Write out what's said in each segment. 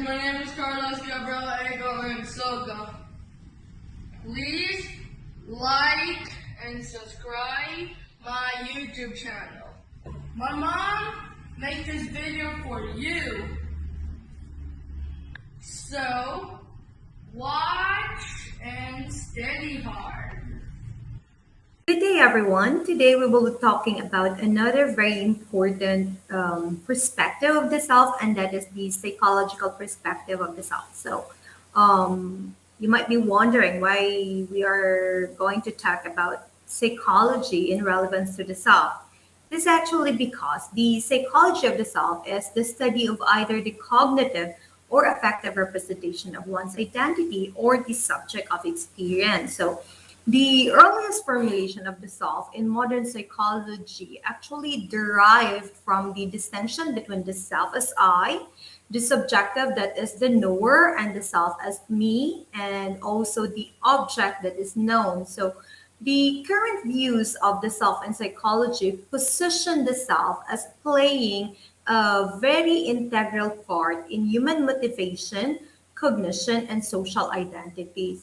my name is Carlos Gabriel Ego and Soga. Please like and subscribe my YouTube channel. My mom made this video for you. So, watch and study hard. Good day, everyone. Today we will be talking about another very important perspective of the self, and that is the psychological perspective of the self. You might be wondering why we are going to talk about psychology in relevance to the self. This is actually because the psychology of the self is the study of either the cognitive or affective representation of one's identity or the subject of experience. The earliest formulation of the self in modern psychology actually derived from the distinction between the self as I, the subjective that is the knower, and the self as me, and also the object that is known. The current views of the self in psychology position the self as playing a very integral part in human motivation, cognition, and social identity.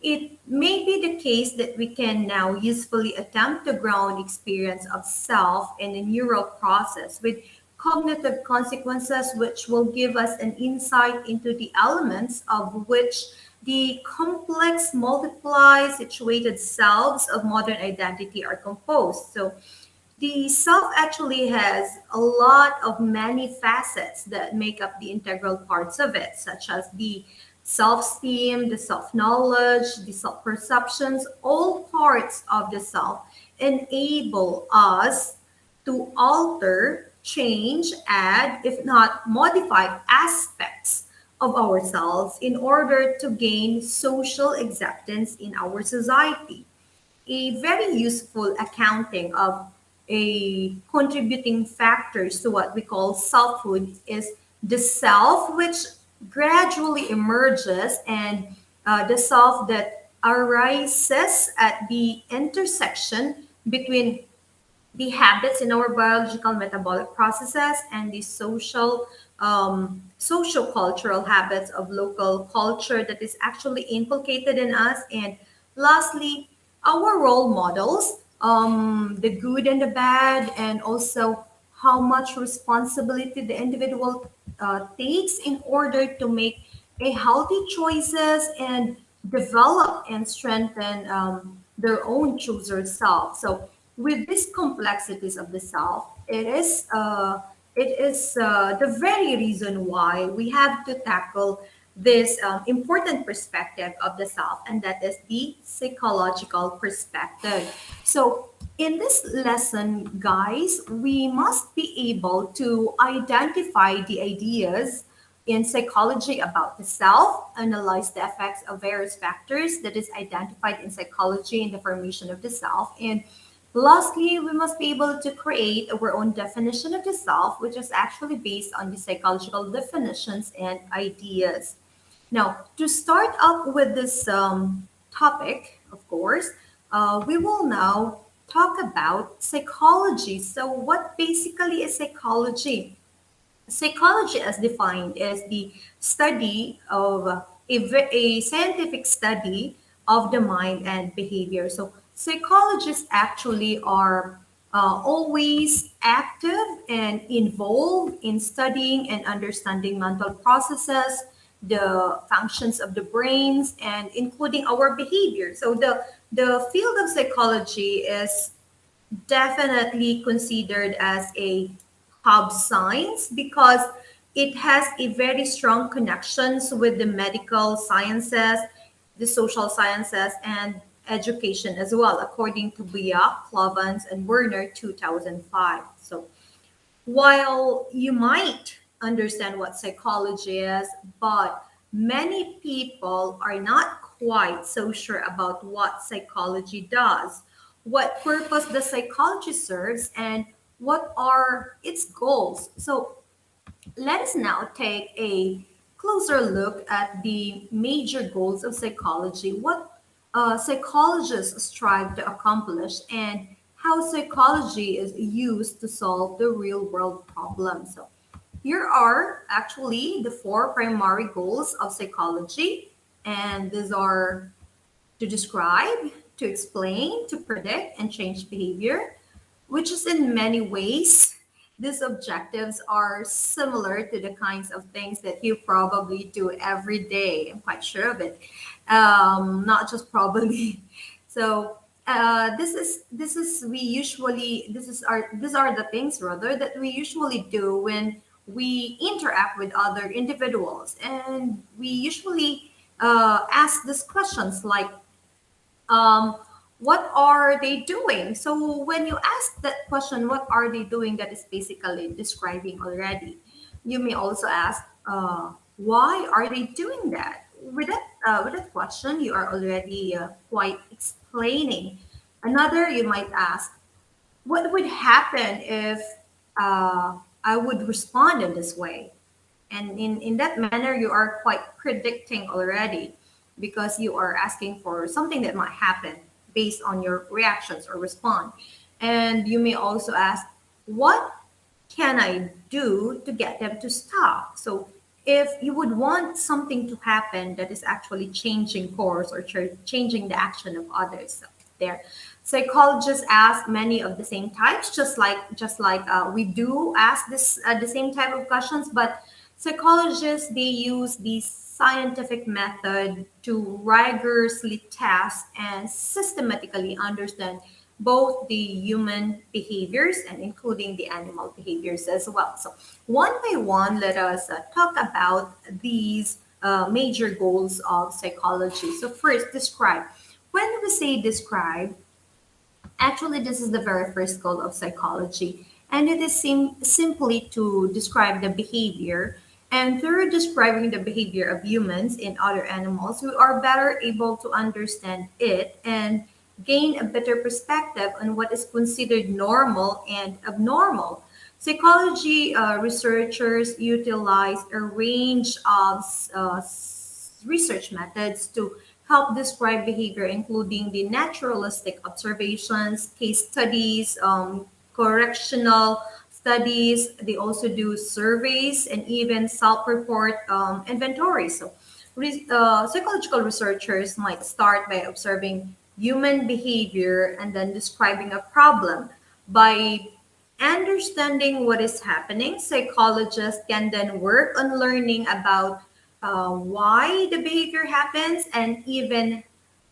It may be the case that we can now usefully attempt to ground experience of self in a neural process with cognitive consequences, which will give us an insight into the elements of which the complex, multiply situated selves of modern identity are composed. The self actually has a lot of many facets that make up the integral parts of it, such as the self-esteem, the self-knowledge, the self-perceptions. All parts of the self enable us to alter, change, add, if not modify aspects of ourselves in order to gain social acceptance in our society. A very useful accounting of a contributing factors to what we call selfhood is the self which gradually emerges, and the self that arises at the intersection between the habits in our biological metabolic processes and the social cultural habits of local culture that is actually inculcated in us. And lastly, our role models, the good and the bad, and also how much responsibility the individual takes in order to make a healthy choices and develop and strengthen their own chooser self. With these complexities of the self, it is the very reason why we have to tackle this important perspective of the self, and that is the psychological perspective. In this lesson, guys, we must be able to identify the ideas in psychology about the self, analyze the effects of various factors that is identified in psychology in the formation of the self, and lastly, we must be able to create our own definition of the self, which is actually based on the psychological definitions and ideas. Now, to start up with this topic, of course, we will now talk about psychology. So, what basically is psychology? Psychology, as defined, is the study of a scientific study of the mind and behavior. Psychologists actually are always active and involved in studying and understanding mental processes, the functions of the brains, and including our behavior. The field of psychology is definitely considered as a hub science because it has a very strong connections with the medical sciences, the social sciences, and education as well, according to Biak, Clovans, and Werner 2005. While you might understand what psychology is, but many people are not quite so sure about what psychology does, what purpose the psychology serves, and what are its goals. Let us now take a closer look at the major goals of psychology, what psychologists strive to accomplish, and how psychology is used to solve the real world problems. here are actually the four primary goals of psychology, and these are to describe, to explain, to predict, and change behavior, which is in many ways, these objectives are similar to the kinds of things that you probably do every day. I'm quite sure of it. Not just probably. So this is we usually this is our these are the things rather that we usually do when we interact with other individuals, and we usually ask these questions like um, what are they doing? So when you ask that question, what are they doing, that is basically describing already. You may also ask, why are they doing that? With that question, you are already quite explaining. Another, you might ask, what would happen if I would respond in this way? And in that manner, you are quite predicting already because you are asking for something that might happen based on your reactions or response. And you may also ask, what can I do to get them to stop? So if you would want something to happen that is actually changing course or changing the action of others, so there, psychologists ask many of the same types, just like we do ask this the same type of questions, but psychologists, they use the scientific method to rigorously test and systematically understand both the human behaviors and including the animal behaviors as well. So one by one, let us talk about these major goals of psychology. So first, describe. When we say describe, actually, this is the very first goal of psychology, and it is simply to describe the behavior. And through describing the behavior of humans and other animals, we are better able to understand it and gain a better perspective on what is considered normal and abnormal. Psychology researchers utilize a range of research methods to help describe behavior, including the naturalistic observations, case studies, correctional studies. They also do surveys and even self-report inventories. So, psychological researchers might start by observing human behavior and then describing a problem. By understanding what is happening, psychologists can then work on learning about why the behavior happens and even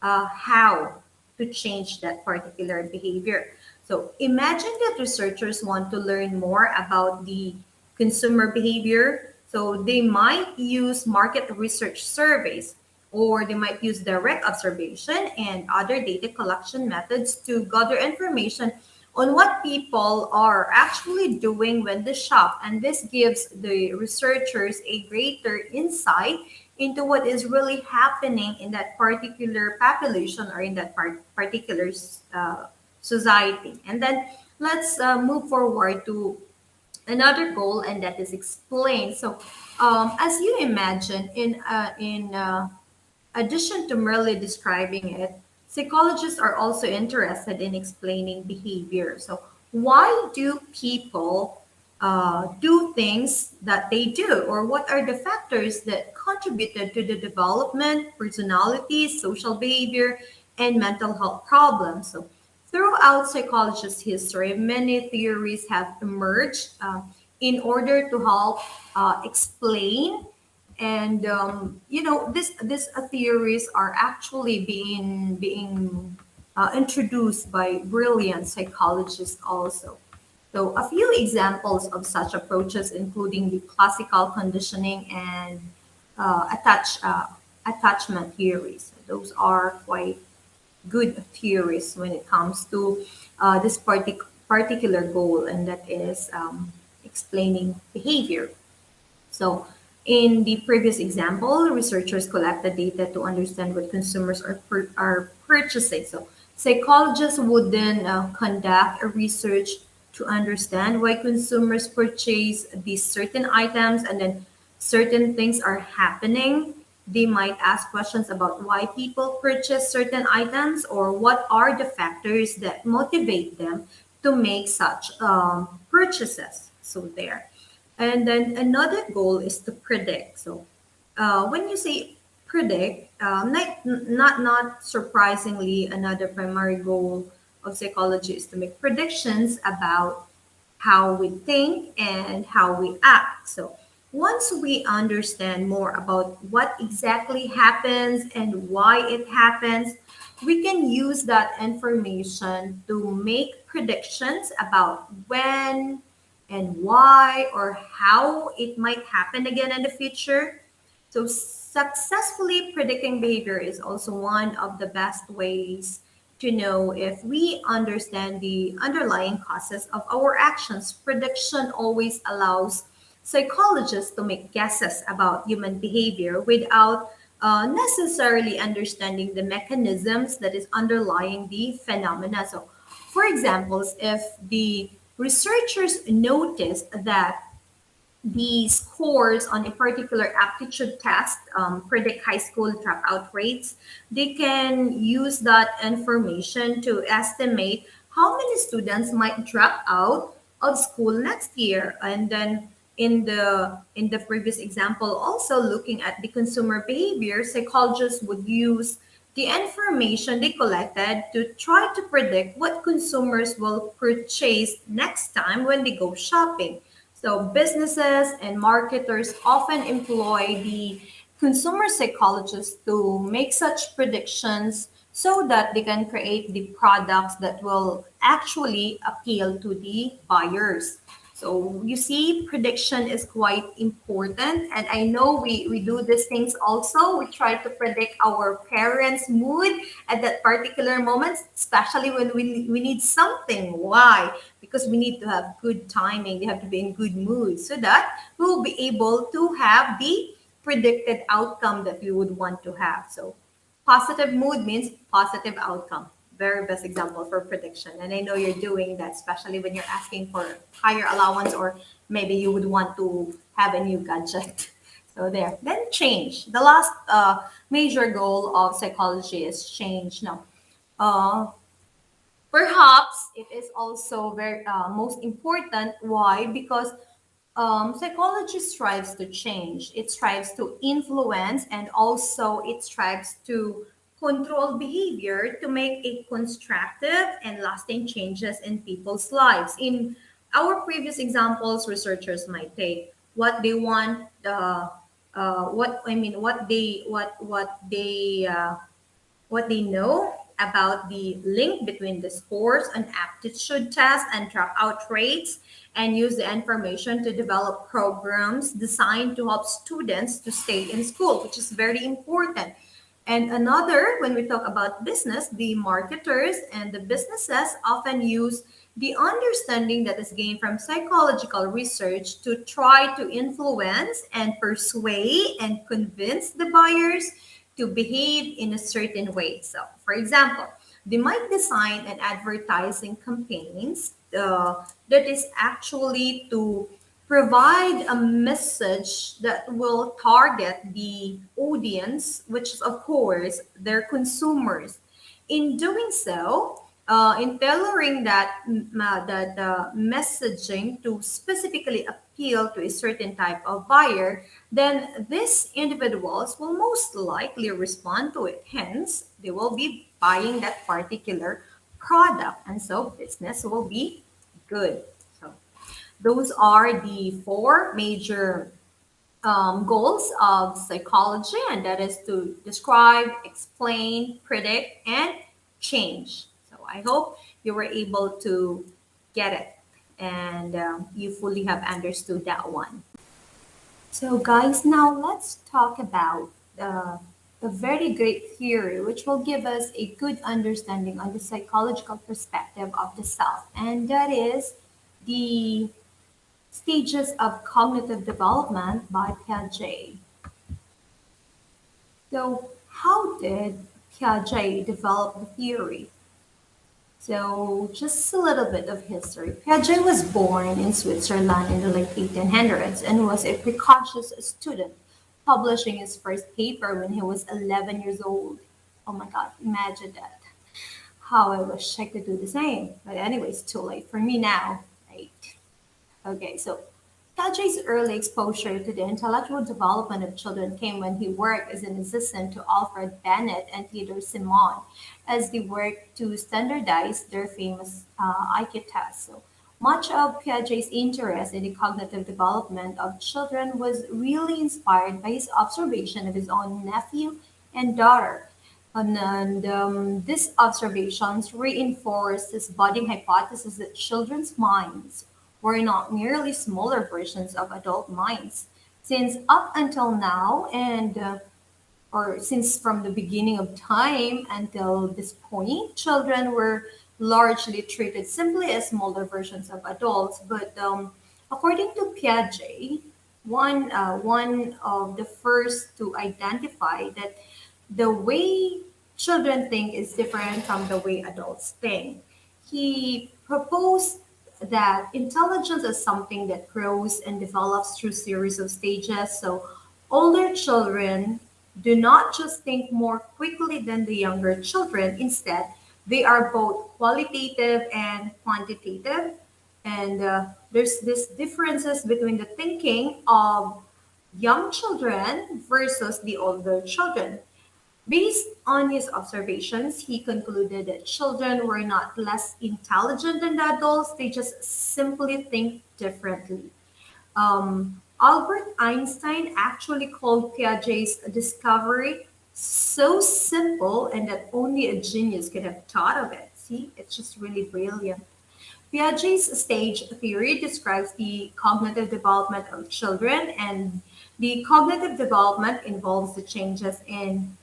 how to change that particular behavior. So imagine that researchers want to learn more about the consumer behavior. So they might use market research surveys, or they might use direct observation and other data collection methods to gather information on what people are actually doing when they shop. And this gives the researchers a greater insight into what is really happening in that particular population or in that particular society. And then let's move forward to another goal, and that is explain. So, as you imagine, in addition to merely describing it, psychologists are also interested in explaining behavior. So, why do people do things that they do, or what are the factors that contributed to the development, personality, social behavior, and mental health problems? So, throughout psychologist history, many theories have emerged in order to help explain, and these theories are actually being introduced by brilliant psychologists also. So a few examples of such approaches, including the classical conditioning and attachment theories. Those are quite good theories when it comes to this particular goal, and that is explaining behavior. So, in the previous example, researchers collected data to understand what consumers are purchasing. So, psychologists would then conduct a research to understand why consumers purchase these certain items, and then certain things are happening. They might ask questions about why people purchase certain items, or what are the factors that motivate them to make such purchases. So, there. And then another goal is to predict. So when you say predict, not surprisingly, another primary goal of psychology is to make predictions about how we think and how we act. So once we understand more about what exactly happens and why it happens, we can use that information to make predictions about when and why or how it might happen again in the future. So, successfully predicting behavior is also one of the best ways to know if we understand the underlying causes of our actions. Prediction always allows psychologists to make guesses about human behavior without necessarily understanding the mechanisms that is underlying the phenomena. So, for examples, if the researchers noticed that the scores on a particular aptitude test predict high school dropout rates, they can use that information to estimate how many students might drop out of school next year. And then in the previous example, also looking at the consumer behavior, psychologists would use the information they collected to try to predict what consumers will purchase next time when they go shopping. So businesses and marketers often employ the consumer psychologists to make such predictions so that they can create the products that will actually appeal to the buyers. So you see, prediction is quite important. And I know we do these things also. We try to predict our parents' mood at that particular moment, especially when we need something. Why? Because we need to have good timing. They have to be in good mood so that we will be able to have the predicted outcome that we would want to have. So positive mood means positive outcome. Very best example for prediction. And I know you're doing that, especially when you're asking for higher allowance or maybe you would want to have a new gadget. So there. Then change. The last major goal of psychology is change. Now, uh, perhaps it is also very most important. Why? Because psychology strives to change. It strives to influence and also it strives to control behavior to make a constructive and lasting changes in people's lives. In our previous examples, researchers might take what they want, what I mean, what they know about the link between the scores on aptitude tests and dropout rates and use the information to develop programs designed to help students to stay in school, which is very important. And another, when we talk about business, the marketers and the businesses often use the understanding that is gained from psychological research to try to influence and persuade and convince the buyers to behave in a certain way. So, for example, they might design an advertising campaigns that is actually to provide a message that will target the audience, which is, of course, their consumers. In doing so, in tailoring that messaging to specifically appeal to a certain type of buyer, then these individuals will most likely respond to it. Hence, they will be buying that particular product, and so business will be good. So those are the four major goals of psychology, and that is to describe, explain, predict, and change. So I hope you were able to get it and you fully have understood that one. So, guys, now let's talk about a very great theory which will give us a good understanding on the psychological perspective of the self, and that is the stages of cognitive development by Piaget. So, how did Piaget develop the theory? So, just a little bit of history. Piaget was born in Switzerland in the late 1800s and was a precocious student, publishing his first paper when he was 11 years old. Oh my God, imagine that. How I wish I could do the same. But anyway, it's too late for me now, right? Okay, so Piaget's early exposure to the intellectual development of children came when he worked as an assistant to Alfred Bennett and Theodore Simon as they worked to standardize their famous IQ test. So much of Piaget's interest in the cognitive development of children was really inspired by his observation of his own nephew and daughter. And these observations reinforced his budding hypothesis that children's minds were not merely smaller versions of adult minds. Since up until now, or since from the beginning of time until this point, children were largely treated simply as smaller versions of adults. But according to Piaget, one of the first to identify that the way children think is different from the way adults think. He proposed that intelligence is something that grows and develops through series of stages. So older children do not just think more quickly than the younger children. Instead, they are both qualitative and quantitative. And there's this differences between the thinking of young children versus the older children. Based on his observations, he concluded that children were not less intelligent than the adults, they just simply think differently. Albert Einstein actually called Piaget's discovery so simple and that only a genius could have thought of it. See, it's just really brilliant. Piaget's stage theory describes the cognitive development of children, and the cognitive development involves the changes in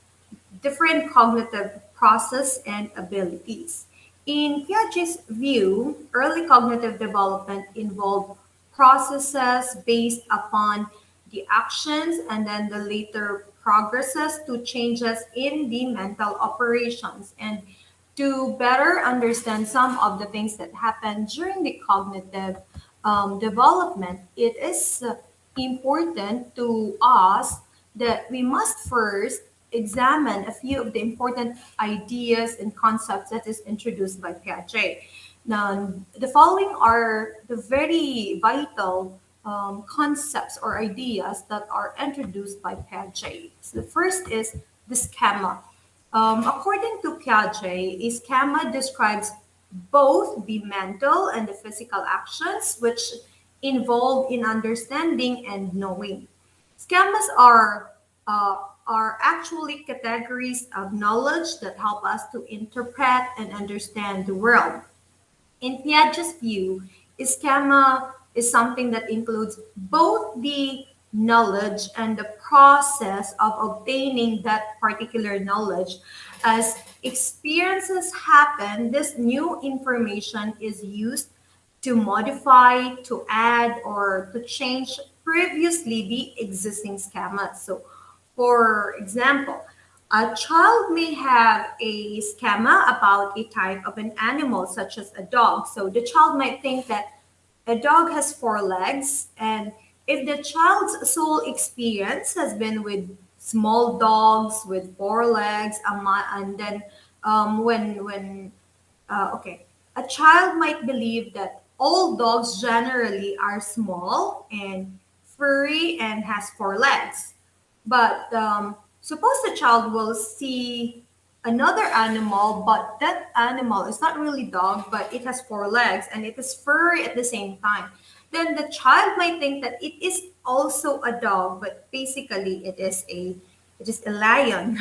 different cognitive process and abilities. In Piaget's view, early cognitive development involved processes based upon the actions and then the later progresses to changes in the mental operations. And to better understand some of the things that happen during the cognitive development, it is important to us that we must first examine a few of the important ideas and concepts that is introduced by Piaget. Now, the following are the very vital concepts or ideas that are introduced by Piaget. So the first is the schema. According to Piaget, a schema describes both the mental and the physical actions which involve in understanding and knowing. Schemas are actually categories of knowledge that help us to interpret and understand the world. In Piaget's view, a schema is something that includes both the knowledge and the process of obtaining that particular knowledge. As experiences happen, this new information is used to modify, to add, or to change previously the existing schemas. So, for example, a child may have a schema about a type of an animal, such as a dog. So the child might think that a dog has four legs, and if the child's sole experience has been with small dogs with four legs, and then okay, a child might believe that all dogs generally are small and furry and has four legs. But suppose the child will see another animal, but that animal is not really dog, but it has four legs and it is furry at the same time. Then the child might think that it is also a dog, but basically it is a lion.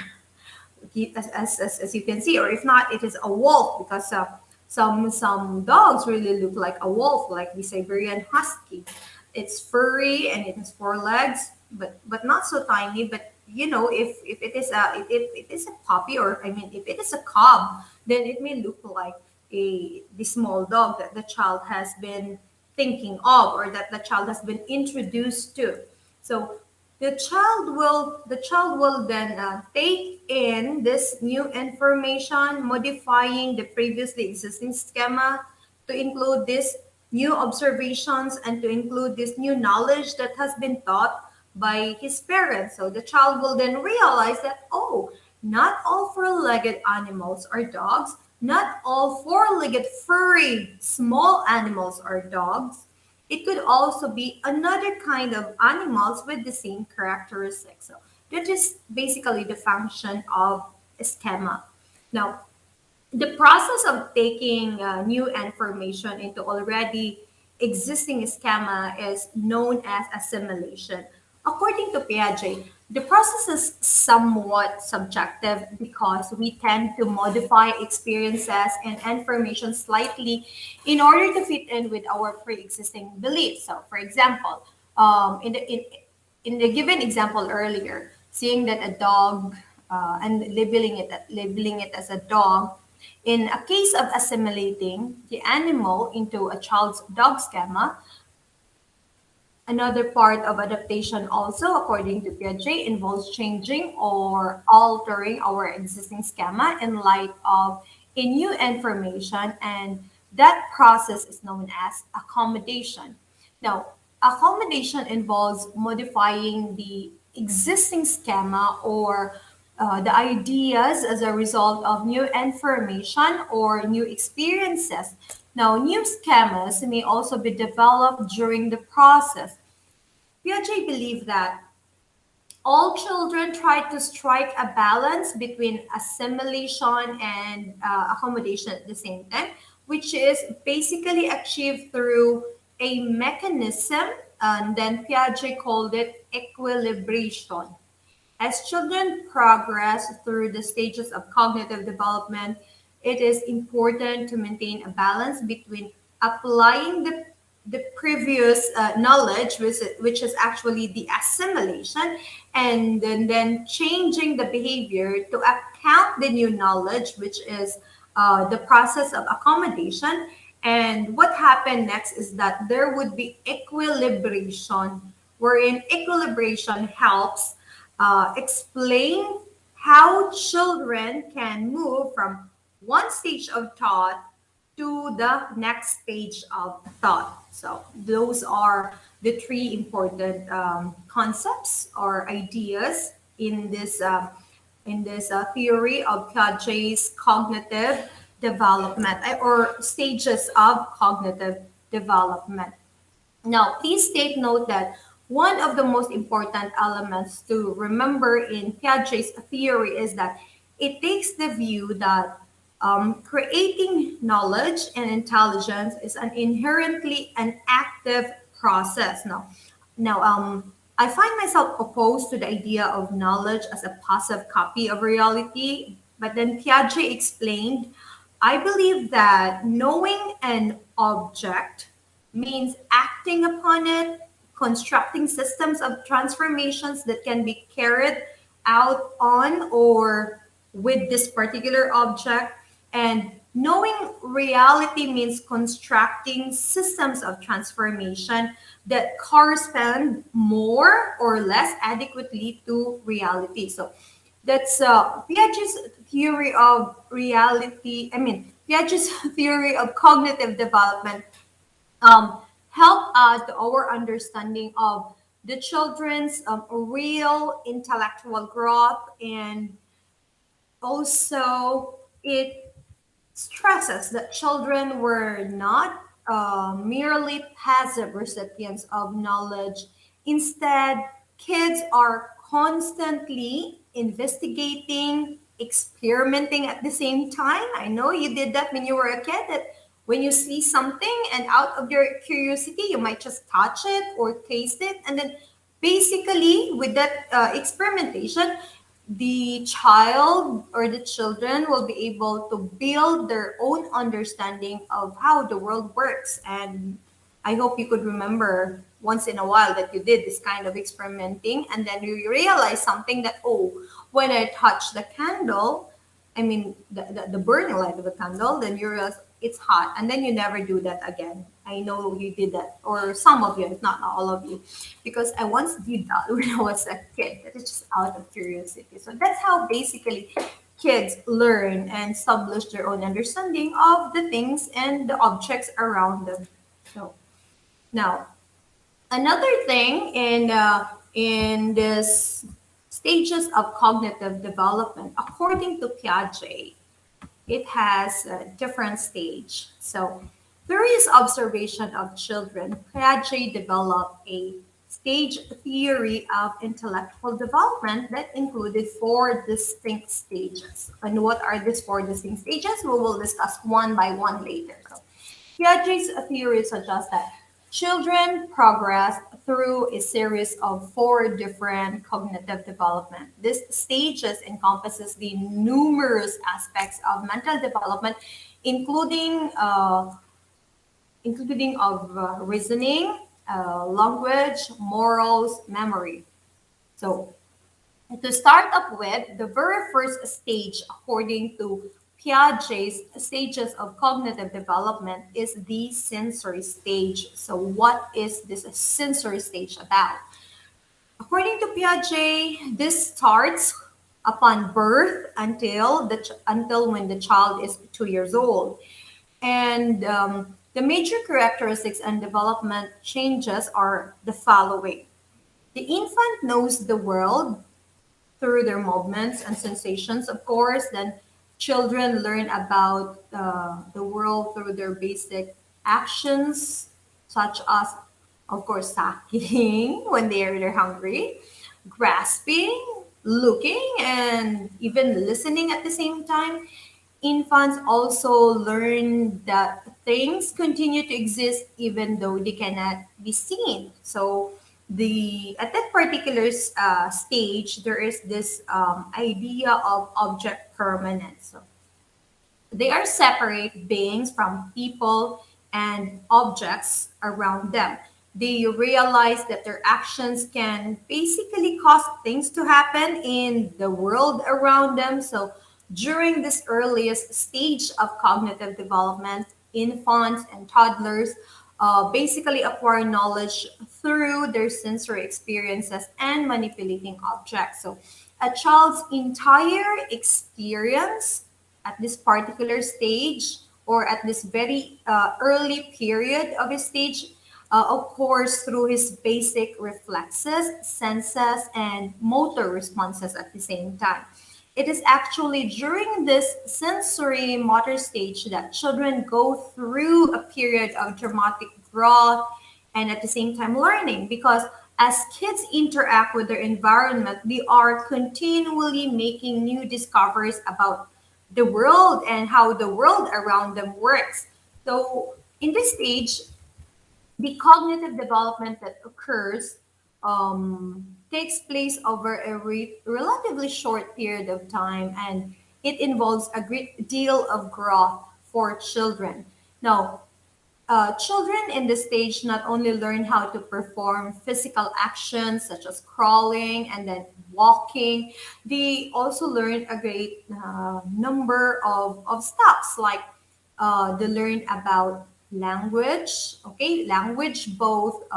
As you can see, or if not, it is a wolf because some dogs really look like a wolf, like the Siberian Husky. It's furry and it has four legs, but not so tiny. But if it is if it is a puppy, or I mean, if it is a cub, then it may look like the small dog that the child has been thinking of, or that the child has been introduced to. So the child will then take in this new information, modifying the previously existing schema to include these new observations and to include this new knowledge that has been taught by his parents. So the child will then realize that, oh, not all four-legged animals are dogs, not all four-legged furry small animals are dogs. it could also be another kind of animals with the same characteristics. So that is basically the function of schema. Now, the process of taking new information into already existing schema is known as assimilation. According to Piaget, the process is somewhat subjective because we tend to modify experiences and information slightly in order to fit in with our pre-existing beliefs. So, for example, in the given example earlier, seeing that a dog and labeling it as a dog, in a case of assimilating the animal into a child's dog schema, another part of adaptation also, according to Piaget, involves changing or altering our existing schema in light of a new information, and that process is known as accommodation. Now, accommodation involves modifying the existing schema or the ideas as a result of new information or new experiences. Now, new schemas may also be developed during the process. Piaget believed that all children try to strike a balance between assimilation and accommodation at the same time, which is basically achieved through a mechanism, and then Piaget called it equilibration. As children progress through the stages of cognitive development, it is important to maintain a balance between applying the previous knowledge, which is actually the assimilation, and then changing the behavior to account the new knowledge, which is the process of accommodation. And what happened next is that there would be equilibration, wherein equilibration helps explain how children can move from one stage of thought to the next stage of thought. So those are the three important concepts or ideas in this theory of Piaget's cognitive development or stages of cognitive development. Now, please take note that one of the most important elements to remember in Piaget's theory is that it takes the view that creating knowledge and intelligence is an inherently an active process. I find myself opposed to the idea of knowledge as a passive copy of reality, but then Piaget explained, I believe that knowing an object means acting upon it, constructing systems of transformations that can be carried out on or with this particular object. And knowing reality means constructing systems of transformation that correspond more or less adequately to reality. So that's Piaget's theory of reality. Piaget's theory of cognitive development help add to our understanding of the children's real intellectual growth, and also it stresses that children were not merely passive recipients of knowledge. Instead, kids are constantly investigating, experimenting at the same time. I know you did that when you were a kid, that when you see something and out of your curiosity, you might just touch it or taste it. And then basically, with that experimentation, the child or the children will be able to build their own understanding of how the world works. And I hope you could remember once in a while that you did this kind of experimenting, and then you realize something that, oh, when I touch the candle, the burning light of the candle, then you realize it's hot, and then you never do that again. I know you did that, or some of you, if not all of you, because I once did that when I was a kid. That is just out of curiosity. So that's how basically kids learn and establish their own understanding of the things and the objects around them. So now, another thing in this stages of cognitive development, according to Piaget, it has a different stage. So Through his observation of children, Piaget developed a stage theory of intellectual development that included four distinct stages. And what are these four distinct stages? We will discuss one by one later. So, Piaget's theory suggests that children progress through a series of four different cognitive development. These stages encompasses the numerous aspects of mental development, including reasoning, language, morals, memory. So to start up with, the very first stage, according to Piaget's stages of cognitive development, is the sensory stage. So, what is this sensory stage about? According to Piaget, this starts upon birth until when the child is 2 years old. And the major characteristics and development changes are the following. The infant knows the world through their movements and sensations, of course. Then children learn about the world through their basic actions, such as, of course, sucking when they're hungry, grasping, looking, and even listening at the same time. Infants also learn that things continue to exist even though they cannot be seen. So the at that particular stage, there is this idea of object permanence. So they are separate beings from people and objects around them. They realize that their actions can basically cause things to happen in the world around them. So, during this earliest stage of cognitive development, infants and toddlers basically acquire knowledge through their sensory experiences and manipulating objects. So, a child's entire experience at this particular stage or at this very early period of his stage, of course, through his basic reflexes, senses, and motor responses at the same time. It is actually during this sensory motor stage that children go through a period of dramatic growth and at the same time learning, because as kids interact with their environment, they are continually making new discoveries about the world and how the world around them works. So, in this stage, the cognitive development that occurs takes place over a relatively short period of time, and it involves a great deal of growth for children. Now, children in this stage not only learn how to perform physical actions such as crawling and then walking, they also learn a great number of stuff like they learn about language, okay, language both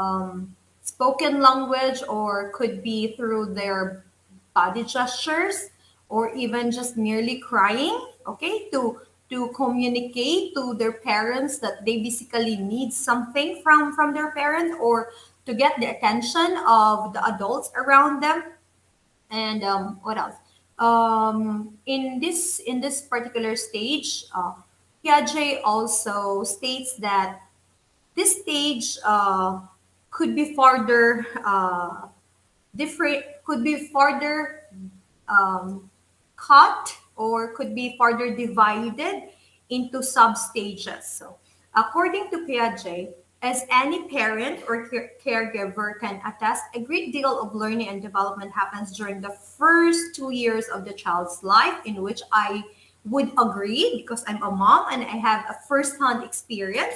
spoken language or could be through their body gestures or even just merely crying, okay, to communicate to their parents that they basically need something from their parents or to get the attention of the adults around them. And what else? In this particular stage, Piaget also states that this stage could be further different, could be further um, cut or could be further divided into substages. So, according to Piaget, as any parent or caregiver can attest, a great deal of learning and development happens during the first 2 years of the child's life, in which I would agree because I'm a mom and I have a first-hand experience.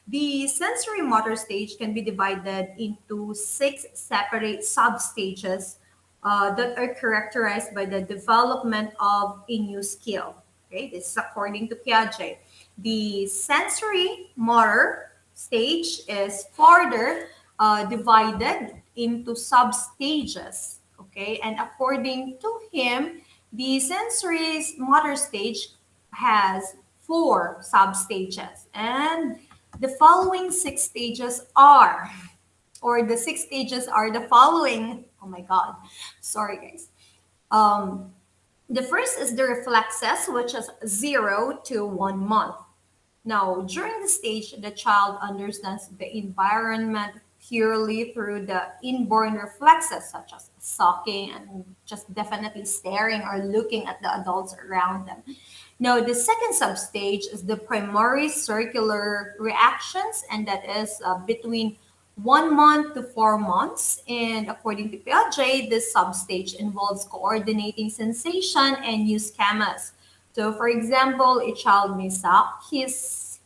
The sensory motor stage can be divided into six separate substages that are characterized by the development of a new skill. Okay, this is according to Piaget. The sensory motor stage is further divided into substages. Okay, and according to him, the sensory motor stage has four substages, and the following six stages are, or the six stages are the following. Oh my God, sorry guys. The first is the reflexes, which is 0 to 1 month. Now, during the stage, the child understands the environment purely through the inborn reflexes, such as sucking and just definitely staring or looking at the adults around them. Now, the second substage is the primary circular reactions, and that is between 1 month to 4 months. And according to Piaget, this substage involves coordinating sensation and use schemas. So, for example, a child may suck his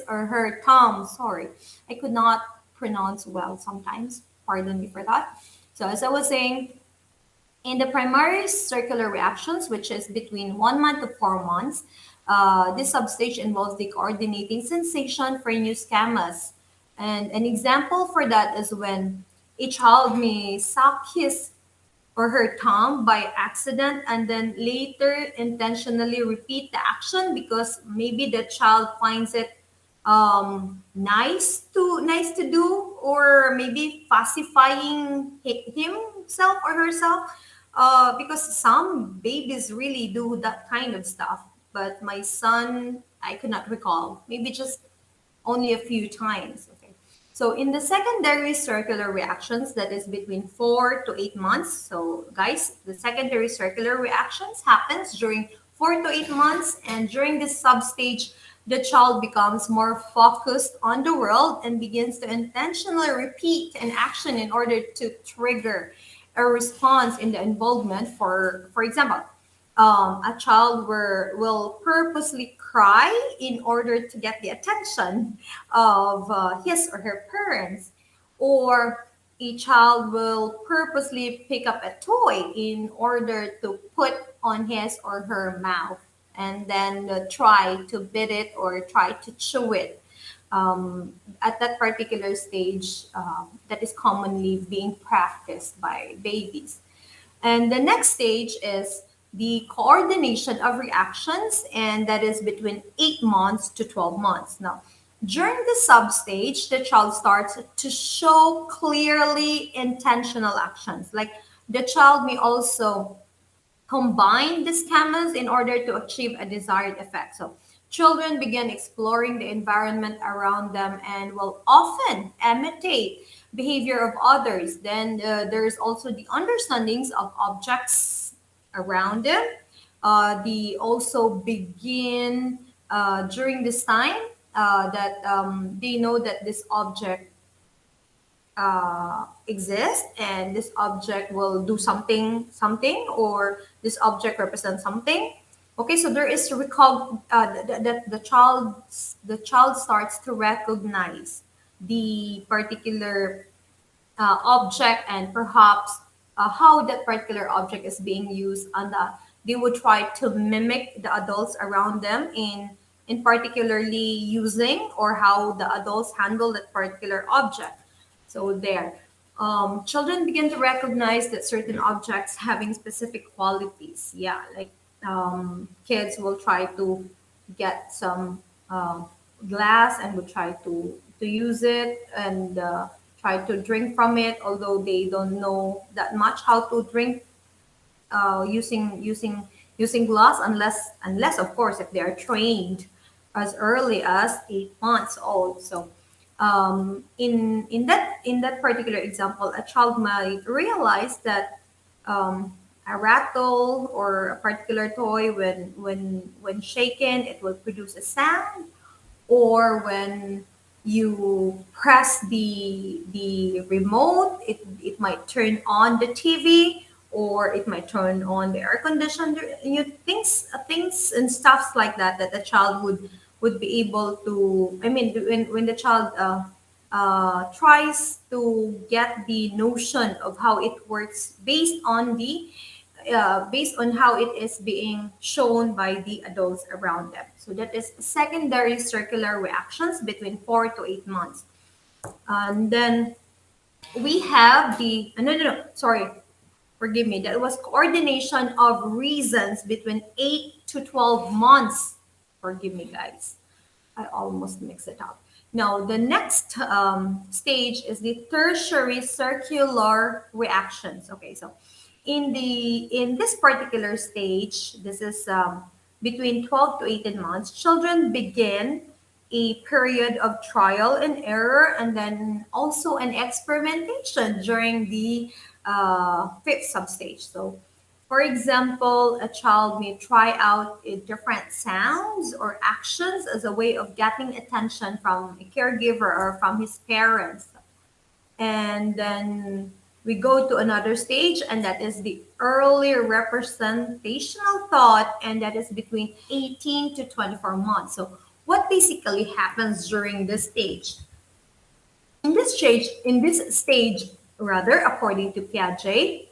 or her thumb. Sorry, I could not pronounce well sometimes. Pardon me for that. So, as I was saying, in the primary circular reactions, which is between 1 month to 4 months, this substage involves the coordinating sensation for new schemas. And an example for that is when a child may suck his or her thumb by accident and then later intentionally repeat the action because maybe the child finds it nice to do, or maybe pacifying himself or herself, because some babies really do that kind of stuff, but my son, I could not recall, maybe just only a few times. Okay. So in the secondary circular reactions, that is between 4 to 8 months. So guys, the secondary circular reactions happens during 4 to 8 months, and during this substage, the child becomes more focused on the world and begins to intentionally repeat an action in order to trigger a response in the involvement. For example, a child will purposely cry in order to get the attention of his or her parents, or a child will purposely pick up a toy in order to put on his or her mouth and then try to bit it or try to chew it. At that particular stage, that is commonly being practiced by babies. And the next stage is the coordination of reactions, and that is between 8 months to 12 months. Now, during the sub stage, the child starts to show clearly intentional actions. Like the child may also combine the schemas in order to achieve a desired effect. So children begin exploring the environment around them and will often imitate behavior of others. Then there's also the understandings of objects around them. They also begin during this time that they know that this object exist, and this object will do something, or this object represents something. Okay, so there is the child starts to recognize the particular object, and perhaps how that particular object is being used, and they would try to mimic the adults around them in particularly using or how the adults handle that particular object. So there, children begin to recognize that certain objects having specific qualities. Yeah, like kids will try to get some glass and would try to use it and try to drink from it, although they don't know that much how to drink using glass, unless of course if they are trained as early as 8 months old. So in that particular example, a child might realize that a rattle or a particular toy, when shaken, it will produce a sound, or when you press the remote, it might turn on the TV, or it might turn on the air conditioner. Things and stuffs like that the child would be able to. I mean, when the child tries to get the notion of how it works based on how it is being shown by the adults around them. So that is secondary circular reactions between 4 to 8 months. And then we have the no, sorry, forgive me. That was coordination of reasons between 8 to 12 months. Forgive me, guys. I almost mix it up. Now, the next stage is the tertiary circular reactions. Okay, so in this particular stage, this is between 12 to 18 months, children begin a period of trial and error and then also an experimentation during the fifth substage. So, for example, a child may try out different sounds or actions as a way of getting attention from a caregiver or from his parents. And then we go to another stage, and that is the early representational thought, and that is between 18 to 24 months. So, what basically happens during this stage? In this stage, rather, according to Piaget,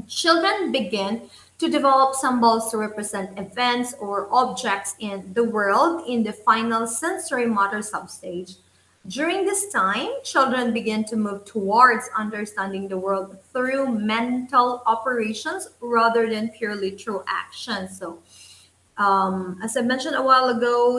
children begin to develop symbols to represent events or objects in the world in the final sensory motor substage. During this time, children begin to move towards understanding the world through mental operations rather than purely through action. So, as I mentioned a while ago,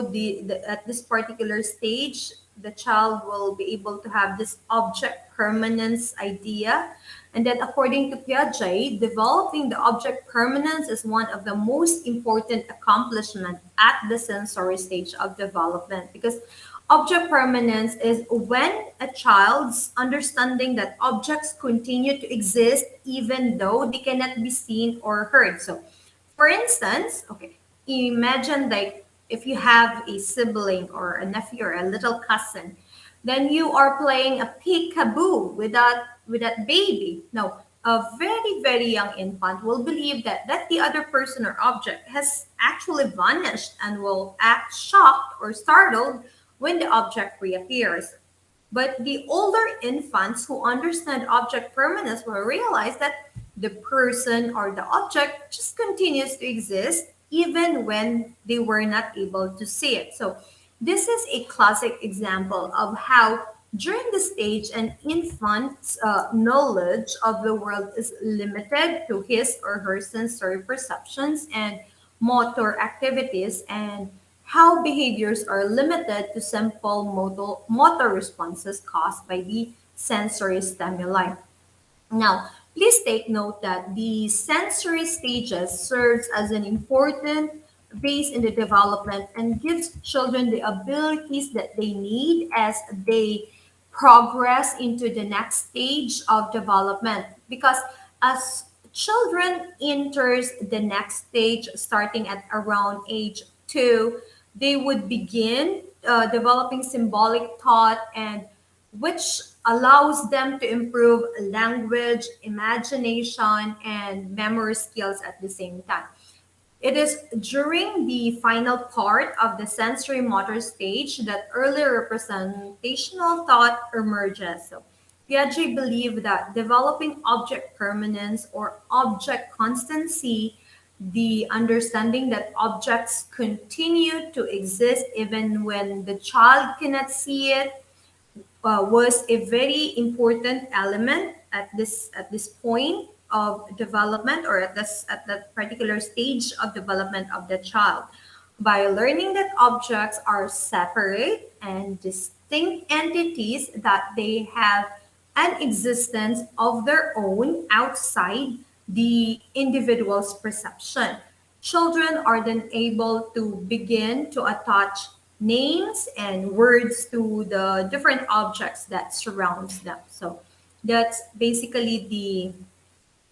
at this particular stage, the child will be able to have this object permanence idea. And then, according to Piaget, developing the object permanence is one of the most important accomplishments at the sensory stage of development because object permanence is when a child's understanding that objects continue to exist even though they cannot be seen or heard. So, for instance, okay, imagine like if you have a sibling or a nephew or a little cousin, then you are playing a peekaboo with that baby. Now, a very very young infant will believe that the other person or object has actually vanished and will act shocked or startled when the object reappears. But the older infants who understand object permanence will realize that the person or the object just continues to exist even when they were not able to see it. So, this is a classic example of how, during the stage, an infant's knowledge of the world is limited to his or her sensory perceptions and motor activities, and how behaviors are limited to simple motor responses caused by the sensory stimuli. Now, please take note that the sensory stages serves as an important base in the development and gives children the abilities that they need as they progress into the next stage of development. Because as children enters the next stage starting at around age 2, they would begin developing symbolic thought, and which allows them to improve language, imagination, and memory skills at the same time. It is during the final part of the sensory motor stage that early representational thought emerges. So, Piaget believed that developing object permanence or object constancy, the understanding that objects continue to exist even when the child cannot see it, was a very important element at this point of development, or at that particular stage of development of the child. By learning that objects are separate and distinct entities, that they have an existence of their own outside the individual's perception. Children are then able to begin to attach names and words to the different objects that surrounds them. So that's basically the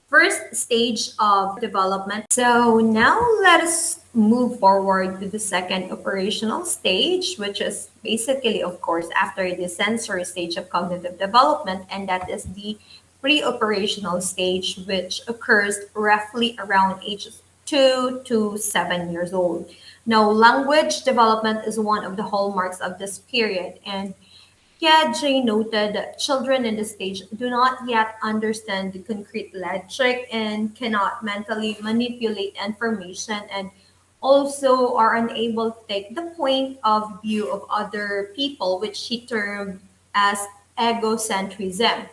first stage of development. So now let us move forward to the second operational stage, which is basically, of course, after the sensory stage of cognitive development, and that is the pre-operational stage, which occurs roughly around ages 2 to 7 years old. Now, language development is one of the hallmarks of this period, and Piaget noted that children in this stage do not yet understand the concrete logic and cannot mentally manipulate information, and also are unable to take the point of view of other people, which he termed as egocentrism.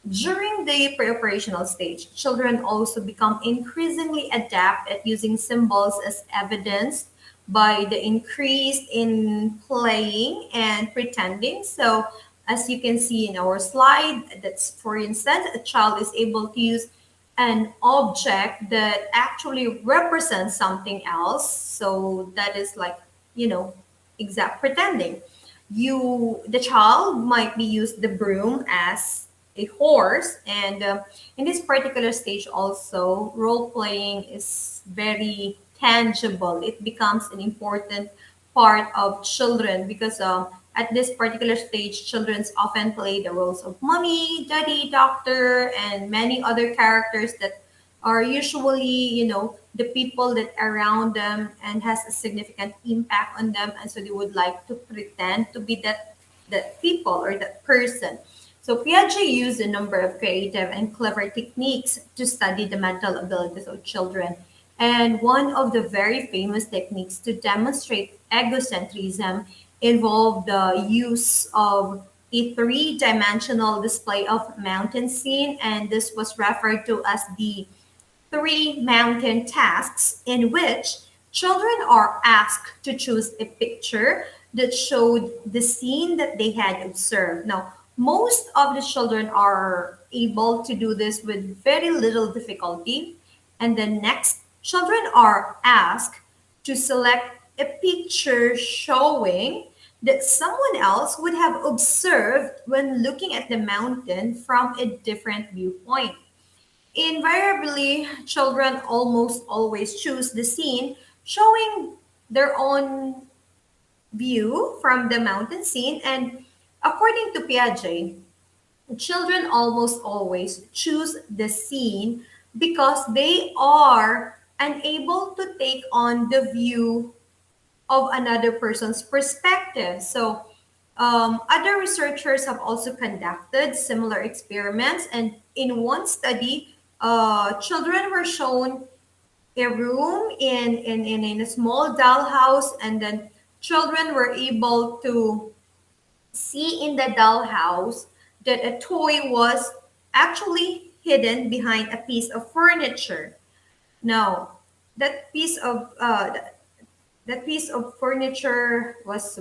During the pre-operational stage, children also become increasingly adept at using symbols as evidence by the increase in playing and pretending. So, as you can see in our slide, that's, for instance, a child is able to use an object that actually represents something else. So that is like, you know, exact pretending. The child might be used the broom as a horse, and in this particular stage, also role playing is very tangible. It becomes an important part of children because at this particular stage, children often play the roles of mommy, daddy, doctor, and many other characters that are usually, the people that around them and has a significant impact on them. And so they would like to pretend to be that people or that person. So Piaget used a number of creative and clever techniques to study the mental abilities of children. And one of the very famous techniques to demonstrate egocentrism involved the use of a three-dimensional display of mountain scene, and this was referred to as the three mountain tasks, in which children are asked to choose a picture that showed the scene that they had observed. Now, most of the children are able to do this with very little difficulty. And then next, children are asked to select a picture showing that someone else would have observed when looking at the mountain from a different viewpoint. Invariably, children almost always choose the scene showing their own view from the mountain scene. And according to Piaget, children almost always choose the scene because they are unable to take on the view of another person's perspective. So, other researchers have also conducted similar experiments, and in one study, children were shown a room in a small dollhouse, and then children were able to see in the dollhouse that a toy was actually hidden behind a piece of furniture. Now, that piece of that piece of furniture was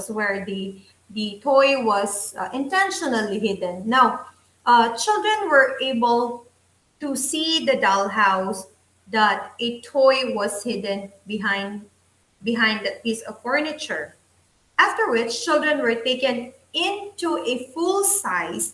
where the toy was intentionally hidden. Now, children were able to see the dollhouse that a toy was hidden behind that piece of furniture. After which, children were taken into a full size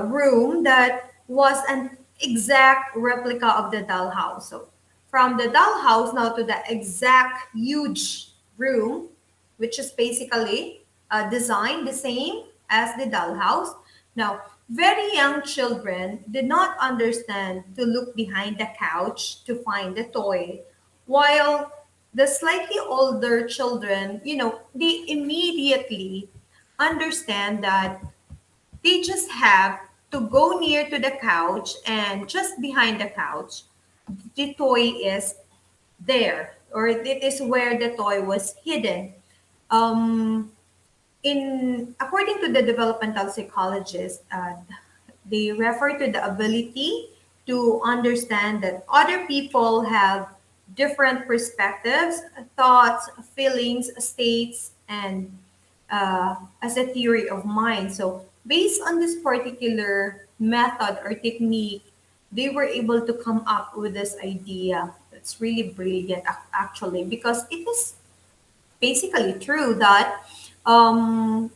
room that was an exact replica of the dollhouse. So, from the dollhouse now to the exact huge room, which is basically designed the same as the dollhouse. Now, very young children did not understand to look behind the couch to find the toy, while the slightly older children, they immediately understand that they just have to go near to the couch, and just behind the couch, the toy is there, or it is where the toy was hidden. Um, in According to the developmental psychologists, they refer to the ability to understand that other people have different perspectives, thoughts, feelings, states, and as a theory of mind. So, based on this particular method or technique, they were able to come up with this idea. It's really brilliant, actually, because it is basically true that um,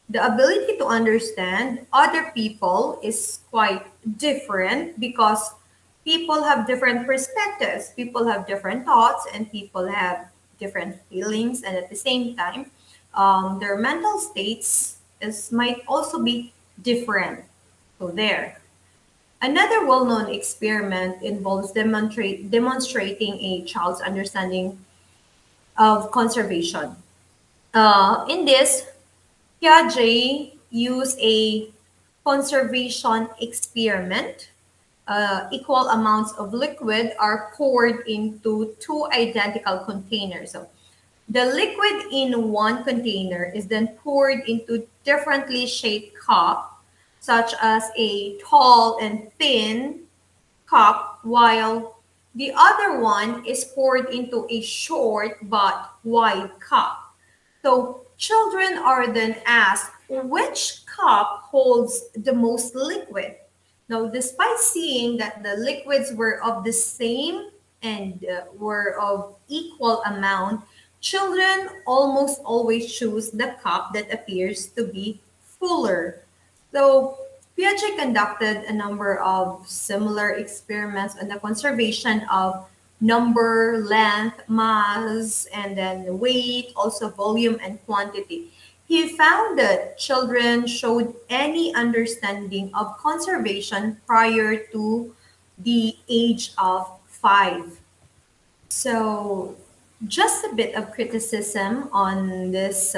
the ability to understand other people is quite different because people have different perspectives, people have different thoughts, and people have different feelings, and at the same time, their mental states might also be different. So there. Another well-known experiment involves demonstrating a child's understanding of conservation. In this, Piaget used a conservation experiment. Equal amounts of liquid are poured into two identical containers. So the liquid in one container is then poured into differently shaped cup, such as a tall and thin cup, while the other one is poured into a short but wide cup. So children are then asked which cup holds the most liquid. Now, despite seeing that the liquids were of the same and were of equal amount, children almost always choose the cup that appears to be fuller. So, Piaget conducted a number of similar experiments on the conservation of number, length, mass, and then weight, also volume and quantity. He found that children showed any understanding of conservation prior to the age of 5. So, just a bit of criticism on this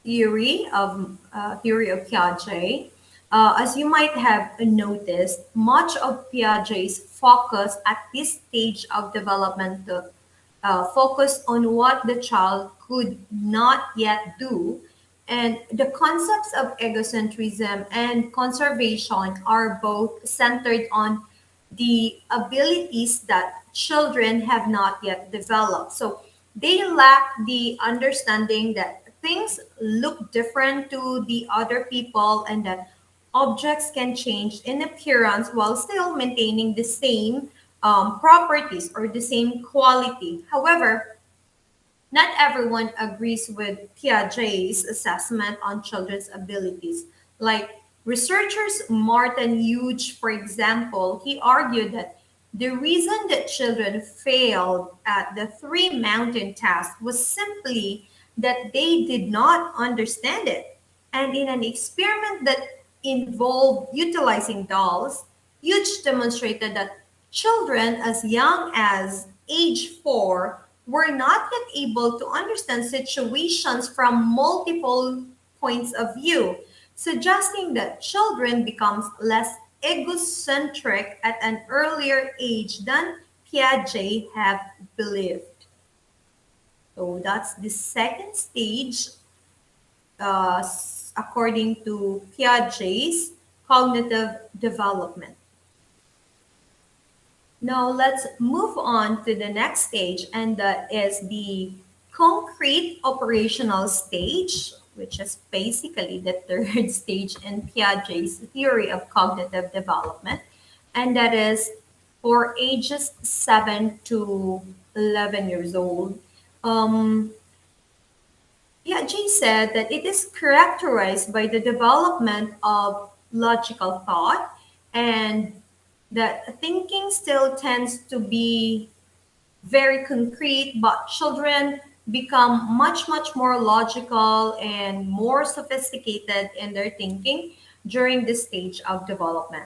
theory of Piaget. As you might have noticed, much of Piaget's focus at this stage of development focused on what the child could not yet do, and the concepts of egocentrism and conservation are both centered on the abilities that children have not yet developed. So they lack the understanding that things look different to the other people and that objects can change in appearance while still maintaining the same properties or the same quality. However, not everyone agrees with Piaget's assessment on children's abilities. Like researchers Martin Huge, for example, he argued that the reason that children failed at the three mountain task was simply that they did not understand it. And in an experiment that involved utilizing dolls, Huge demonstrated that children as young as age 4 were not yet able to understand situations from multiple points of view, suggesting that children becomes less egocentric at an earlier age than Piaget have believed. So that's the second stage, according to Piaget's cognitive development. Now let's move on to the next stage, and that is the concrete operational stage, which is basically the third stage in Piaget's theory of cognitive development, and that is for ages 7 to 11 years old. Um, Piaget said that it is characterized by the development of logical thought and that thinking still tends to be very concrete, but children become much, much more logical and more sophisticated in their thinking during this stage of development.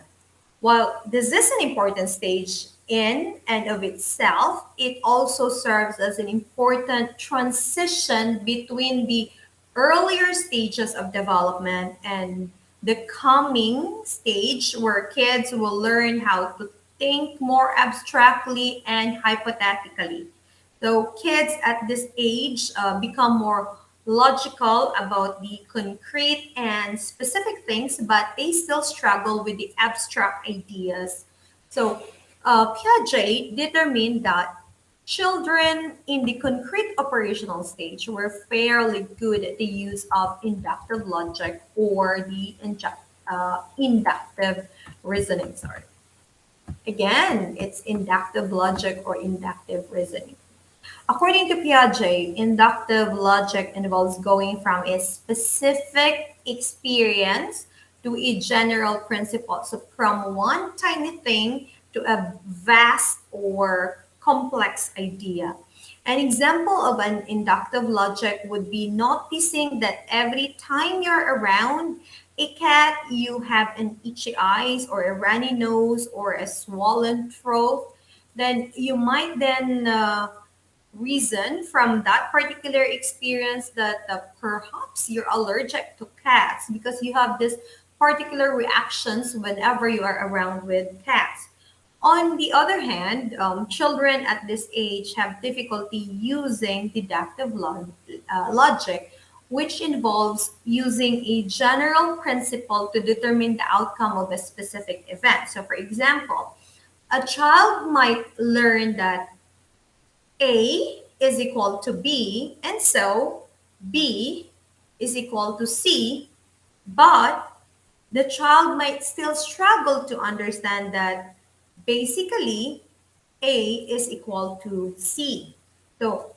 While this is an important stage in and of itself, it also serves as an important transition between the earlier stages of development and the coming stage where kids will learn how to think more abstractly and hypothetically. So kids at this age become more logical about the concrete and specific things, but they still struggle with the abstract ideas. So Piaget determined that children in the concrete operational stage were fairly good at the use of inductive logic or the inductive reasoning. Sorry. Again, it's inductive logic or inductive reasoning. According to Piaget, inductive logic involves going from a specific experience to a general principle. So, from one tiny thing to a vast or complex idea. An example of an inductive logic would be noticing that every time you're around a cat, you have an itchy eyes or a runny nose or a swollen throat. Then you might then reason from that particular experience that perhaps you're allergic to cats because you have this particular reactions whenever you are around with cats. On the other hand, children at this age have difficulty using deductive logic, which involves using a general principle to determine the outcome of a specific event. So, for example, a child might learn that a is equal to B, and so B is equal to C, but the child might still struggle to understand that basically A is equal to C. So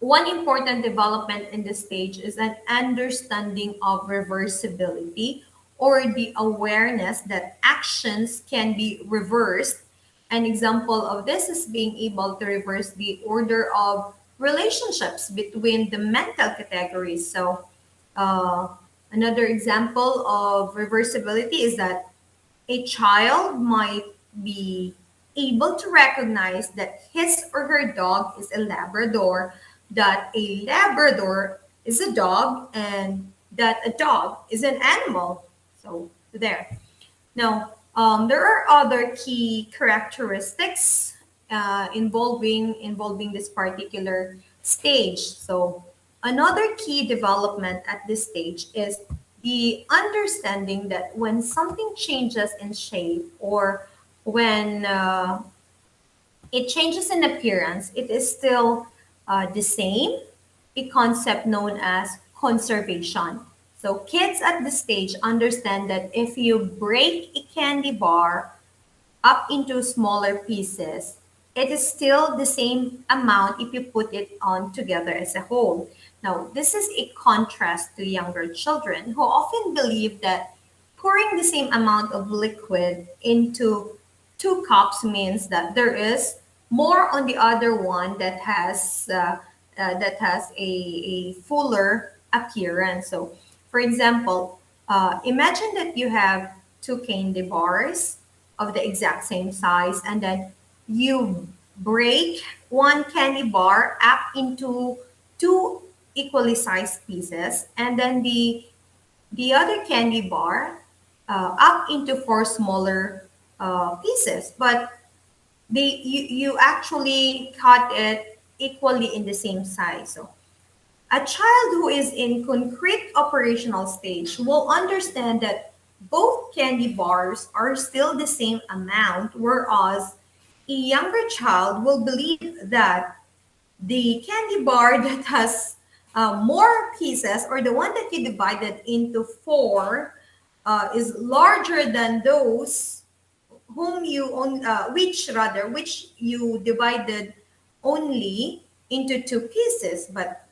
one important development in this stage is an understanding of reversibility or the awareness that actions can be reversed. An example of this is being able to reverse the order of relationships between the mental categories. So, uh, another example of reversibility is that a child might be able to recognize that his or her dog is a Labrador, that a Labrador is a dog, and that a dog is an animal. So, there. Now, there are other key characteristics involving this particular stage. So, another key development at this stage is the understanding that when something changes in shape or when it changes in appearance, it is still the same, a concept known as conservation. So kids at this stage understand that if you break a candy bar up into smaller pieces, it is still the same amount if you put it on together as a whole. Now, this is a contrast to younger children who often believe that pouring the same amount of liquid into two cups means that there is more on the other one that has a fuller appearance. So, for example, imagine that you have two candy bars of the exact same size, and then you break one candy bar up into two equally sized pieces, and then the other candy bar up into four smaller pieces. But you actually cut it equally in the same size. So a child who is in concrete operational stage will understand that both candy bars are still the same amount, whereas a younger child will believe that the candy bar that has more pieces, or the one that you divided into four, is larger than those whom you own, which you divided only into two pieces. But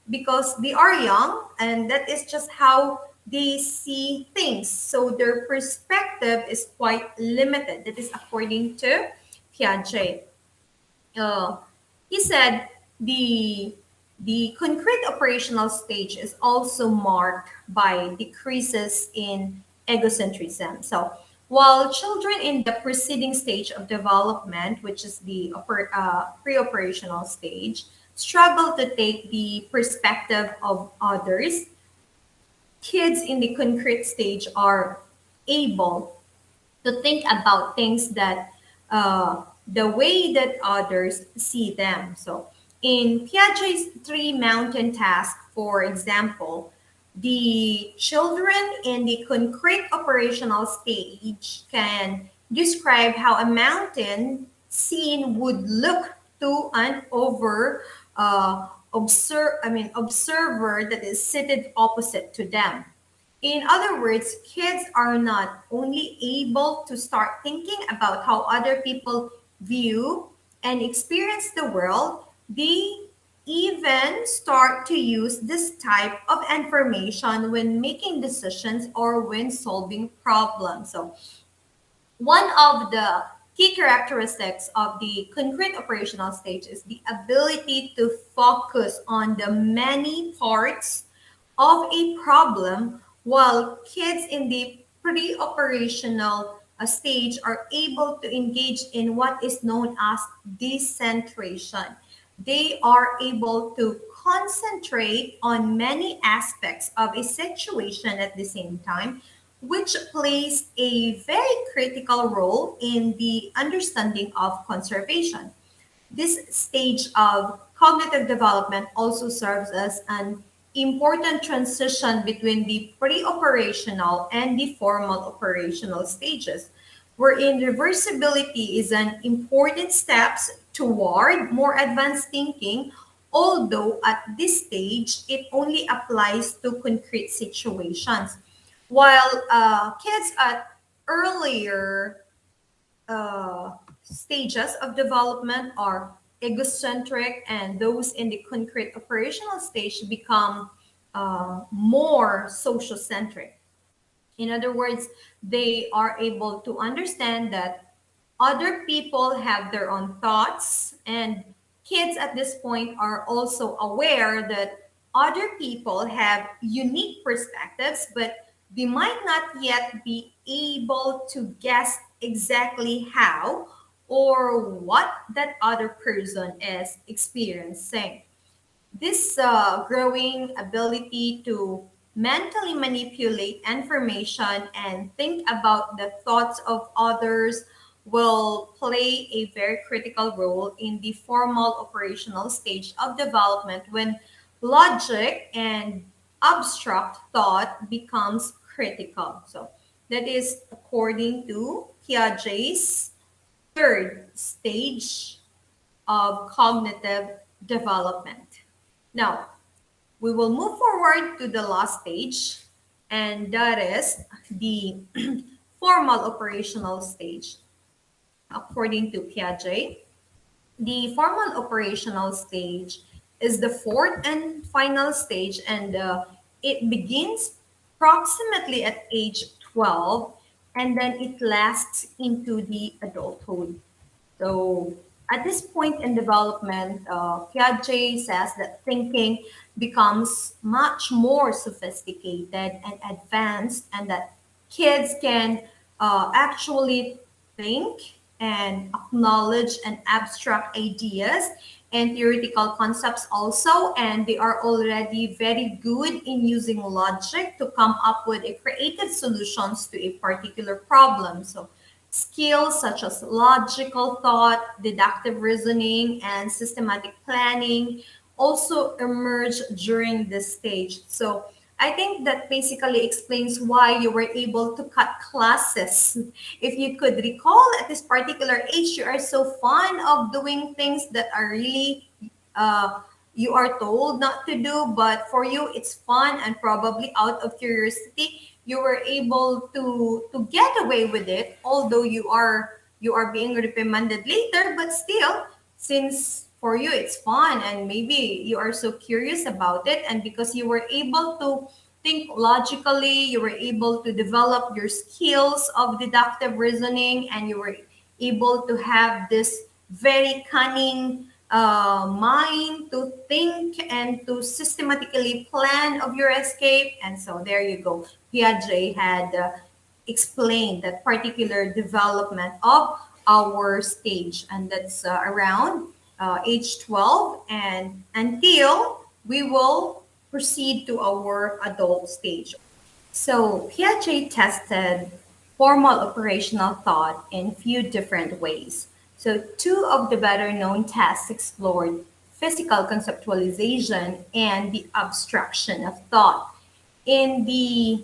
because they are young, and that is just how they see things, so their perspective is quite limited. That is according to Piaget. uh, he said the concrete operational stage is also marked by decreases in egocentrism. So while children in the preceding stage of development, which is the pre-operational stage, struggle to take the perspective of others, kids in the concrete stage are able to think about things that the way that others see them. So, in Piaget's three mountain task, for example, the children in the concrete operational stage can describe how a mountain scene would look to an observer that is seated opposite to them. In other words, kids are not only able to start thinking about how other people view and experience the world, they even start to use this type of information when making decisions or when solving problems. So, one of the key characteristics of the concrete operational stage is the ability to focus on the many parts of a problem, while kids in the pre-operational stage are able to engage in what is known as decentration. They are able to concentrate on many aspects of a situation at the same time, which plays a very critical role in the understanding of conservation. This stage of cognitive development also serves as an important transition between the pre-operational and the formal operational stages, wherein reversibility is an important step toward more advanced thinking, although at this stage it only applies to concrete situations. While kids at earlier stages of development are egocentric, and those in the concrete operational stage become more sociocentric. In other words, they are able to understand that other people have their own thoughts, and kids at this point are also aware that other people have unique perspectives, but they might not yet be able to guess exactly how or what that other person is experiencing. This growing ability to mentally manipulate information and think about the thoughts of others will play a very critical role in the formal operational stage of development, when logic and abstract thought becomes critical. So that is according to Piaget's third stage of cognitive development. Now, we will move forward to the last stage, and that is the formal operational stage. According to Piaget, the formal operational stage is the fourth and final stage, and it begins approximately at age 12, and then it lasts into the adulthood. So at this point in development, Piaget says that thinking becomes much more sophisticated and advanced, and that kids can actually think and acknowledge and abstract ideas and theoretical concepts also, and they are already very good in using logic to come up with a creative solutions to a particular problem. So skills such as logical thought, deductive reasoning, and systematic planning also emerge during this stage. So I think that basically explains why you were able to cut classes. If you could recall, at this particular age, you are so fond of doing things that are really uh, you are told not to do, but for you it's fun, and probably out of curiosity you were able to get away with it, although you are being reprimanded later, but still, since for you it's fun and maybe you are so curious about it, and because you were able to think logically, you were able to develop your skills of deductive reasoning, and you were able to have this very cunning mind to think and to systematically plan of your escape. And so there you go. Piaget had explained that particular development of our stage, and that's around age 12 and until we will proceed to our adult stage. So Piaget tested formal operational thought in few different ways. So two of the better known tests explored physical conceptualization and the abstraction of thought. In the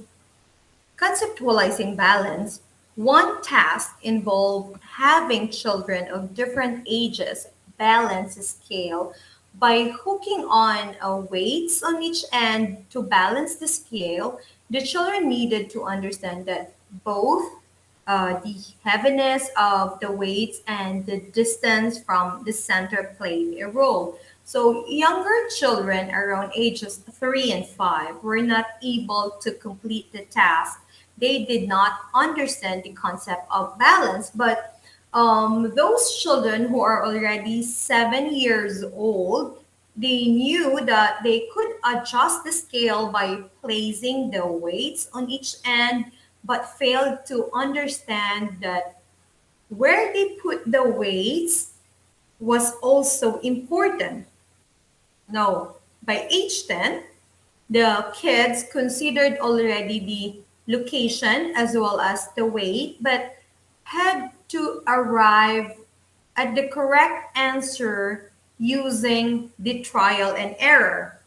conceptualizing balance, one task involved having children of different ages balance a scale by hooking on weights on each end to balance the scale. The children needed to understand that both the heaviness of the weights and the distance from the center played a role. So younger children around ages 3 and 5 were not able to complete the task. They did not understand the concept of balance, but those children who are already 7 years old, they knew that they could adjust the scale by placing the weights on each end, but failed to understand that where they put the weights was also important. Now, by age 10, the kids considered already the location as well as the weight, but had to arrive at the correct answer using the trial and error.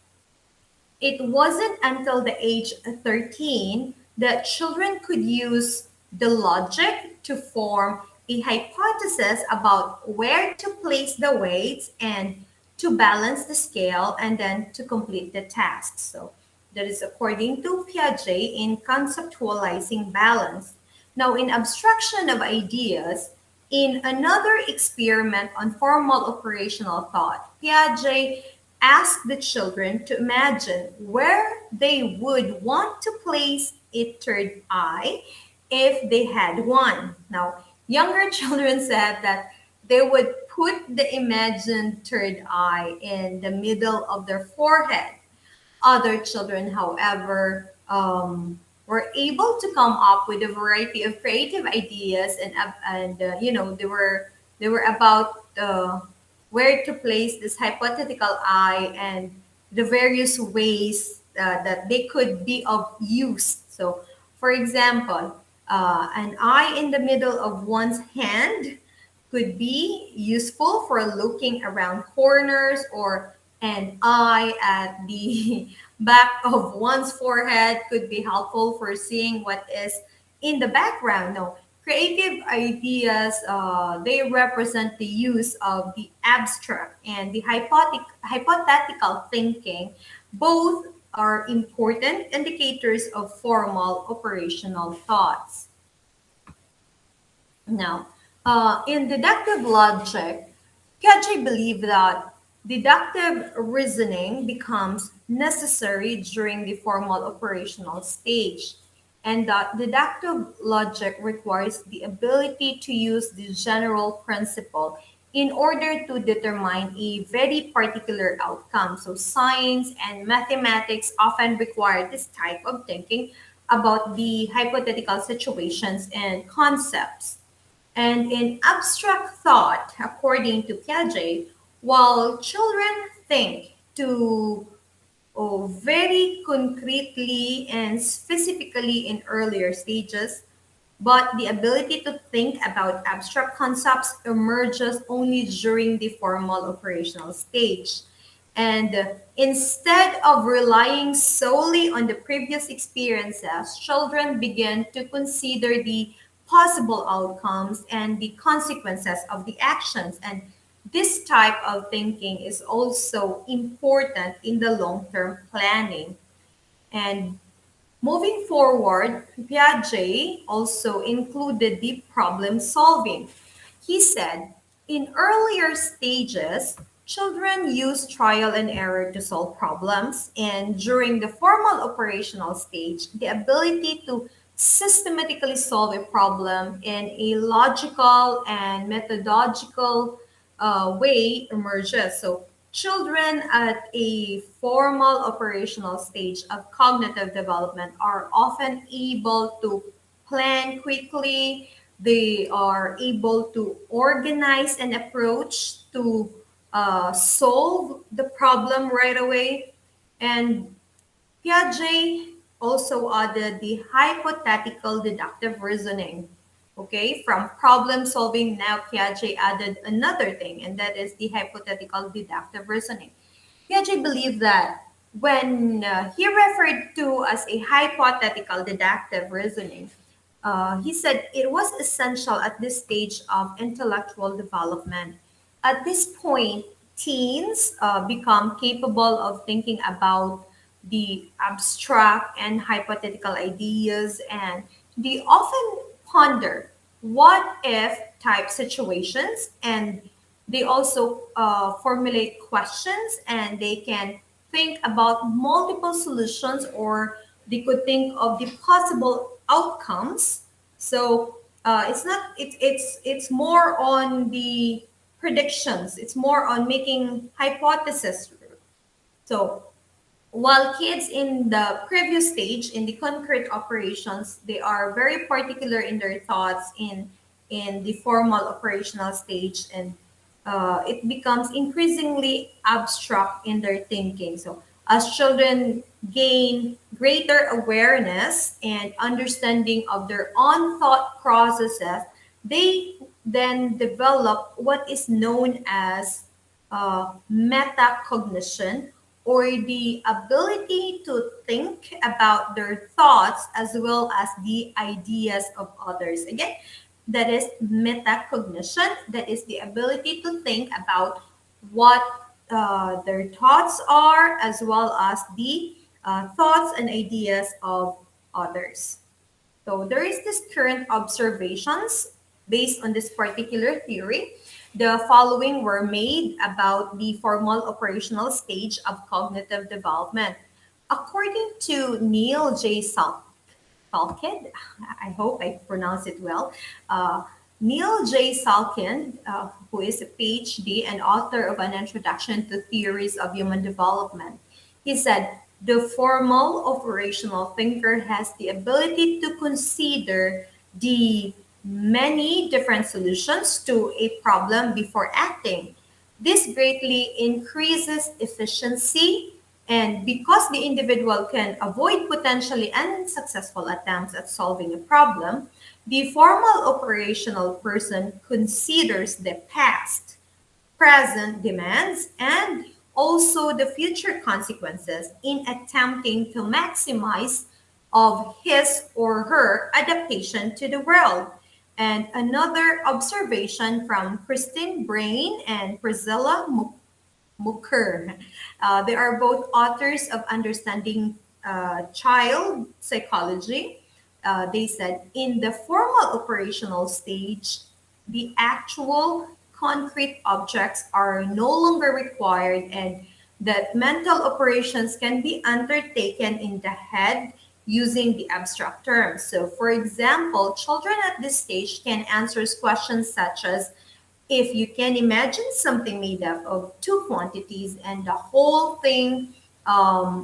It wasn't until the age 13 that children could use the logic to form a hypothesis about where to place the weights and to balance the scale and then to complete the task. So That is according to Piaget in conceptualizing balance. Now, in Obstruction of Ideas, in another experiment on formal operational thought, Piaget asked the children to imagine where they would want to place a third eye if they had one. Now, younger children said that they would put the imagined third eye in the middle of their forehead. Other children, however, were able to come up with a variety of creative ideas, and they were about where to place this hypothetical eye and the various ways that they could be of use. So, for example, an eye in the middle of one's hand could be useful for looking around corners, or an eye at the back of one's forehead could be helpful for seeing what is in the background. No, creative ideas, they represent the use of the abstract and the hypothetical thinking. Both are important indicators of formal operational thoughts. Now, in deductive logic, Piaget believed that deductive reasoning becomes necessary during the formal operational stage, and that deductive logic requires the ability to use the general principle in order to determine a very particular outcome. So, science and mathematics often require this type of thinking about the hypothetical situations and concepts. And in abstract thought, according to Piaget, while children think to very concretely and specifically in earlier stages, but the ability to think about abstract concepts emerges only during the formal operational stage. And instead of relying solely on the previous experiences, children begin to consider the possible outcomes and the consequences of the actions. And this type of thinking is also important in the long term planning. And moving forward, Piaget also included the problem solving. He said, in earlier stages, children use trial and error to solve problems, and during the formal operational stage, the ability to systematically solve a problem in a logical and methodological way emerges. So, children at a formal operational stage of cognitive development are often able to plan quickly. They are able to organize an approach to solve the problem right away. And Piaget also added the hypothetical deductive reasoning. Okay, from problem solving, now Piaget added another thing, and that is the hypothetical deductive reasoning. Piaget believed that when he referred to as a hypothetical deductive reasoning, he said it was essential at this stage of intellectual development. At this point, teens become capable of thinking about the abstract and hypothetical ideas, and they often ponder what if type situations, and they also formulate questions, and they can think about multiple solutions, or they could think of the possible outcomes. So it's not it's more on the predictions, it's more on making hypotheses. So while kids in the previous stage, in the concrete operations, they are very particular in their thoughts in the formal operational stage, and it becomes increasingly abstract in their thinking. So as children gain greater awareness and understanding of their own thought processes, they then develop what is known as metacognition, or the ability to think about their thoughts as well as the ideas of others. Again, that is metacognition, that is the ability to think about what their thoughts are as well as the thoughts and ideas of others. So there is this current observations based on this particular theory. The following were made about the formal operational stage of cognitive development. According to Neil J. Salkind, I hope I pronounce it well. Uh, Neil J. Salkind, who is a PhD and author of an introduction to theories of human development, he said, the formal operational thinker has the ability to consider the many different solutions to a problem before acting. This greatly increases efficiency, and because the individual can avoid potentially unsuccessful attempts at solving a problem, the formal operational person considers the past, present demands, and also the future consequences in attempting to maximize of his or her adaptation to the world. And another observation from Christine Brain and Priscilla Muker. They are both authors of Understanding Child Psychology. They said in the formal operational stage, the actual concrete objects are no longer required and that mental operations can be undertaken in the head using the abstract terms. So, for example, children at this stage can answer questions such as if you can imagine something made up of two quantities and the whole thing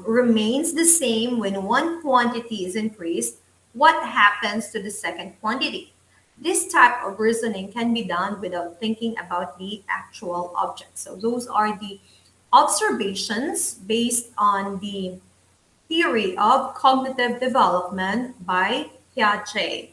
remains the same when one quantity is increased, what happens to the second quantity? This type of reasoning can be done without thinking about the actual object. So those are the observations based on the theory of cognitive development by Piaget.